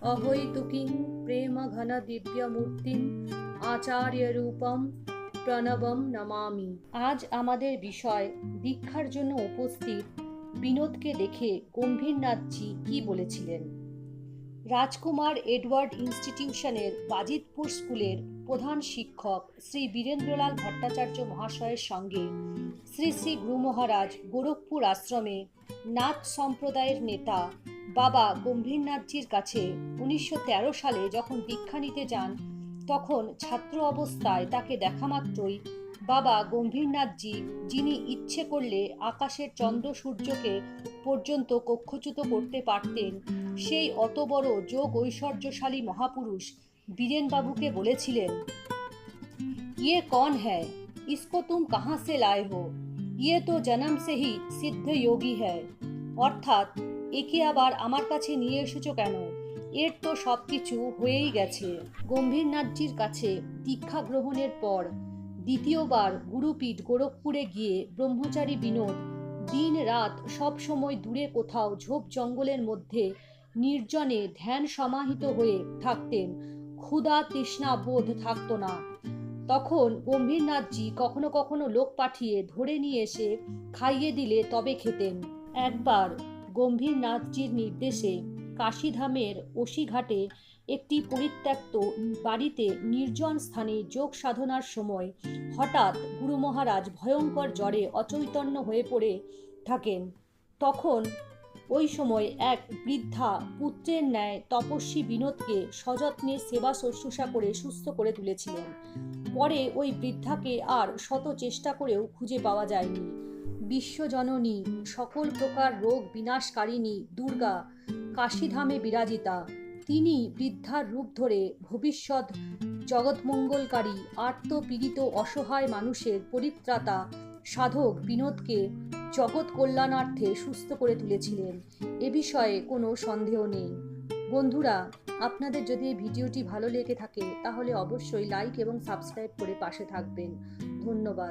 अहैतुकीं प्रेमघनदिव्यमूर्तिम् आचार्यरूपं প্রণবম নমামি। আজ আমাদের বিষয় দীক্ষার জন্য উপস্থিত বিনোদকে দেখে গম্ভীরনাথজি কি বলেছিলেন। রাজকুমার এডওয়ার্ড ইনস্টিটিউশনের বাজিতপুর স্কুলের প্রধান শিক্ষক শ্রী বীরেন্দ্রলাল ভট্টাচার্য মহাশয়ের সঙ্গে শ্রী শ্রী গুরু মহারাজ গোরখপুর আশ্রমে নাথ সম্প্রদায়ের নেতা বাবা গম্ভীরনাথজির কাছে 1913 সালে যখন দীক্ষা নিতে যান, তখন ছাত্র অবস্থায় তাকে দেখা মাত্রই বাবা গম্ভীরনাথজি, যিনি ইচ্ছে করলে আকাশের চন্দ্র সূর্যকে পর্যন্ত কক্ষচ্যুত করতে পারতেন, সেই অত বড় যোগ ঐশ্বর্যশালী মহাপুরুষ বীরেনবাবুকে বলেছিলেন, ইয়ে কন হ্যায়, ইসকো তুম কাহা সে লায়ে হো, ইয়ে তো জন্ম সে হি সিদ্ধ যোগী হ্যায়। অর্থাৎ, একে আবার আমার কাছে নিয়ে এসেছো কেন? এর তো সবকিছু হয়েই গেছে। গম্ভীরনাথজির কাছে দীক্ষা গ্রহণের পর দ্বিতীয়বার গুরুপীঠ গোরখপুরে গিয়ে ব্রহ্মচারী বিনোদ দিন রাত সব সময় দূরে কোথাও ঝোপ জঙ্গলের মধ্যে নির্জনে ধ্যান সমাহিত হয়ে থাকতেন। ক্ষুধা তৃষ্ণা বোধ থাকতো না। তখন গম্ভীরনাথজি কখনো কখনো লোক পাঠিয়ে ধরে নিয়ে এসে খাইয়ে দিলে তবে খেতেন। একবার গম্ভীরনাথজির নির্দেশে কাশীধামের ওসিঘাটে একটি পরিত্যক্ত বাড়িতে নির্জন স্থানে যোগ সাধনার সময় হঠাৎ গুরু মহারাজ ভয়ঙ্কর জ্বরে অচৈতন্য হয়ে পড়ে থাকেন। তখন ওই সময় এক বৃদ্ধা পুত্রের ন্যায় তপস্বী বিনোদকে সযত্নে সেবা শুশ্রূষা করে সুস্থ করে তুলেছিলেন। পরে ওই বৃদ্ধাকে আর শত চেষ্টা করেও খুঁজে পাওয়া যায়নি। বিশ্বজননী, সকল প্রকার রোগ বিনাশকারিণী দুর্গা কাশীধামে বিরাজিতা, তিনি বৃদ্ধার রূপ ধরে ভবিষ্যৎ জগৎমঙ্গলকারী আর্ত পীড়িত অসহায় মানুষের পরিত্রাতা সাধক বিনোদকে জগৎ কল্যাণার্থে সুস্থ করে তুলেছিলেন। এ বিষয়ে কোনো সন্দেহ নেই। বন্ধুরা, আপনাদের যদি এই ভিডিওটি ভালো লেগে থাকে তাহলে অবশ্যই লাইক এবং সাবস্ক্রাইব করে পাশে থাকবেন। ধন্যবাদ।